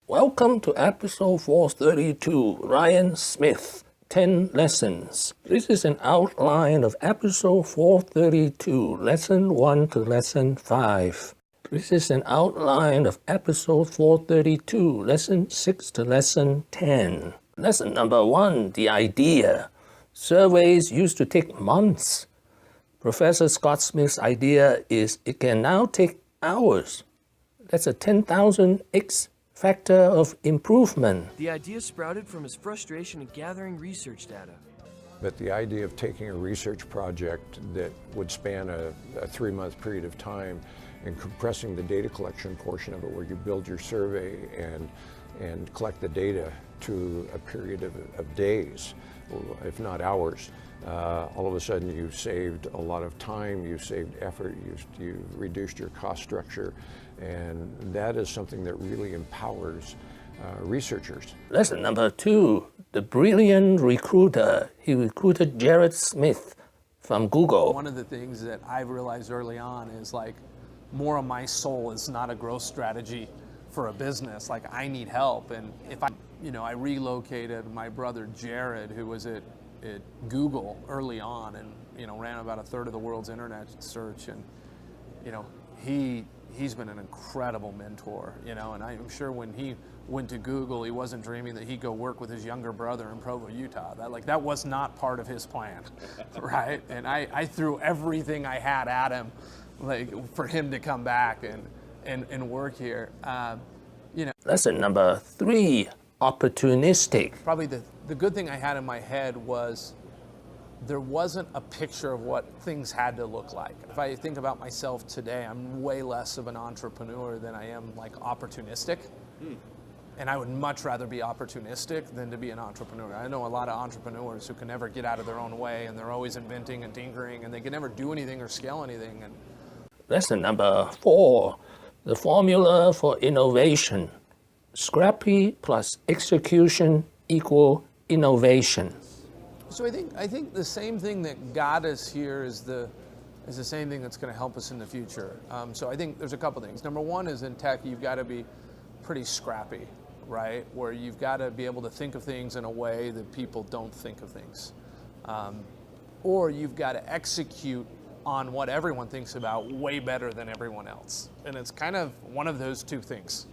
Welcome to episode 432, Ryan Smith, 10 Lessons. This is an outline of episode 432, lesson 1 to lesson 5. This is an outline of episode 432, lesson 6 to lesson 10. Lesson number 1, the idea. Surveys used to take months. Professor Scott Smith's idea is it can now take hours. That's a 10,000x factor of improvement. The idea sprouted from his frustration in gathering research data. But the idea of taking a research project that would span a 3-month period of time and compressing the data collection portion of it, where you build your survey and collect the data to a period of days, if not hours, all of a sudden you've saved a lot of time, you've saved effort, you've reduced your cost structure, and that is something that really empowers researchers. Lesson number 2, the brilliant recruiter. He recruited Jared Smith from Google. One of the things that I've realized early on is more of my soul is not a growth strategy for a business. I need help, and if I relocated my brother Jared, who was at Google early on and ran about a third of the world's internet search, and he's been an incredible mentor, and I'm sure when he went to Google, he wasn't dreaming that he'd go work with his younger brother in Provo, Utah. That was not part of his plan, right? And I threw everything I had at him, for him to come back and work here. Lesson number 3, opportunistic. Probably the good thing I had in my head was there wasn't a picture of what things had to look like. If I think about myself today, I'm way less of an entrepreneur than I am opportunistic. And I would much rather be opportunistic than to be an entrepreneur. I know a lot of entrepreneurs who can never get out of their own way, and they're always inventing and tinkering, and they can never do anything or scale anything. Lesson number 4, the formula for innovation. Scrappy plus execution equal innovation. So I think the same thing that got us here is the same thing that's going to help us in the future. So I think there's a couple things. Number one is in tech, you've got to be pretty scrappy, right? Where you've got to be able to think of things in a way that people don't think of things. Or you've got to execute on what everyone thinks about way better than everyone else. And it's kind of one of those two things,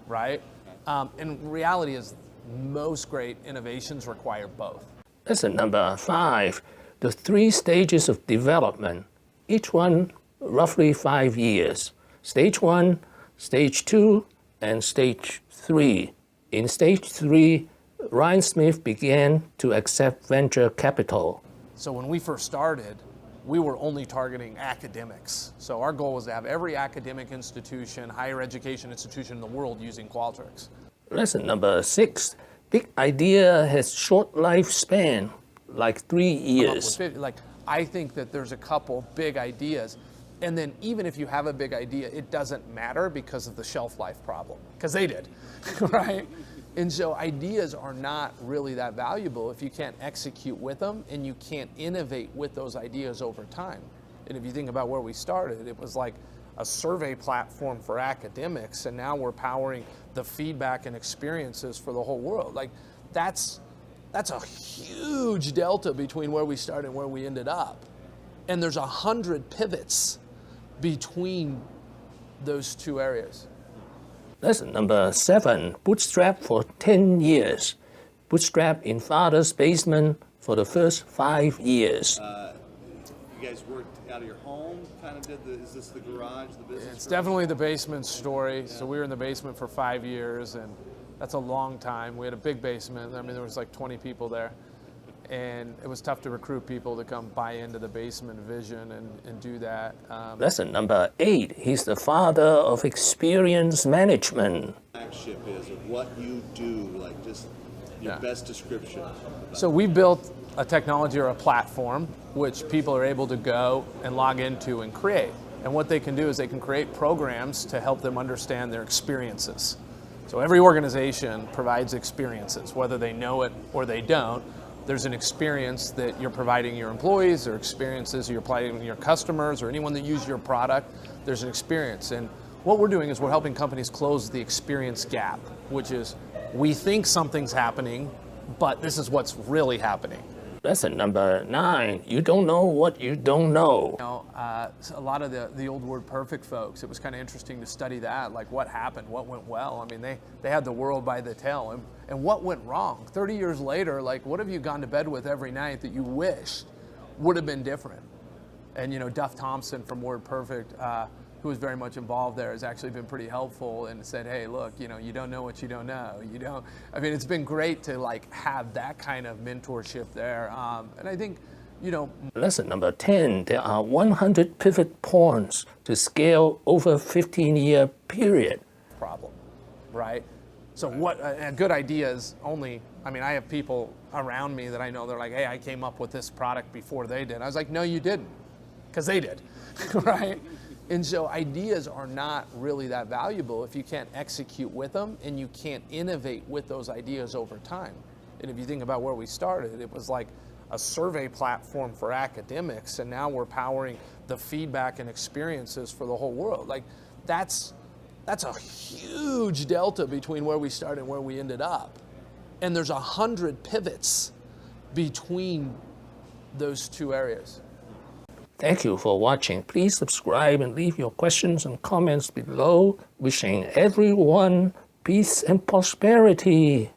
right? And reality is most great innovations require both. Lesson number 5, the 3 stages of development, each one roughly 5 years. Stage 1, Stage 2, and Stage 3. In Stage 3, Ryan Smith began to accept venture capital. So when we first started, we were only targeting academics. So our goal was to have every academic institution, higher education institution in the world using Qualtrics. Lesson number 6, big idea has short lifespan, 3 years. I think that there's a couple big ideas, and then even if you have a big idea, it doesn't matter because of the shelf life problem, because they did, right? And so ideas are not really that valuable if you can't execute with them and you can't innovate with those ideas over time. And if you think about where we started, it was like a survey platform for academics, and now we're powering the feedback and experiences for the whole world. That's a huge delta between where we started and where we ended up. And there's 100 pivots between those two areas. Lesson number 7, Bootstrap for 10 years. Bootstrap in father's basement for the first 5 years. You guys worked out of your home, is this the garage, the business? It's definitely the basement story. Yeah. So we were in the basement for 5 years, and that's a long time. We had a big basement. There was 20 people there. And it was tough to recruit people to come buy into the basement vision and do that. Lesson number 8, he's the father of experience management. Flagship is of what you do, just your best description. So we built a technology or a platform which people are able to go and log into and create. And what they can do is they can create programs to help them understand their experiences. So every organization provides experiences, whether they know it or they don't. There's an experience that you're providing your employees, or experiences you're providing your customers, or anyone that uses your product. There's an experience, and What we're doing is we're helping companies close the experience gap, which is we think something's happening, but this is what's really happening. Lesson number 9, you don't know what you don't know. You know, a lot of the old word perfect folks, it was kind of interesting to study that, like what happened, what went well. I mean, they had the world by the tail, and what went wrong? 30 years later, like what have you gone to bed with every night that you wish would have been different? And you know, Duff Thompson from Word Perfect, who was very much involved there, has actually been pretty helpful and said, hey, look, you know, you don't know what you don't know. I mean, it's been great to like have that kind of mentorship there. And I think, you know. Lesson number 10, there are 100 pivot points to scale over a 15-year period. Problem, right? So what a good idea is only, I mean, I have people around me that I know, they're like, hey, I came up with this product before they did. I was like, no, you didn't, because they did, right? And so ideas are not really that valuable if you can't execute with them and you can't innovate with those ideas over time. And if you think about where we started, it was like a survey platform for academics, and now we're powering the feedback and experiences for the whole world. Like that's a huge delta between where we started and where we ended up. And there's 100 pivots between those two areas. Thank you for watching. Please subscribe and leave your questions and comments below. Wishing everyone peace and prosperity.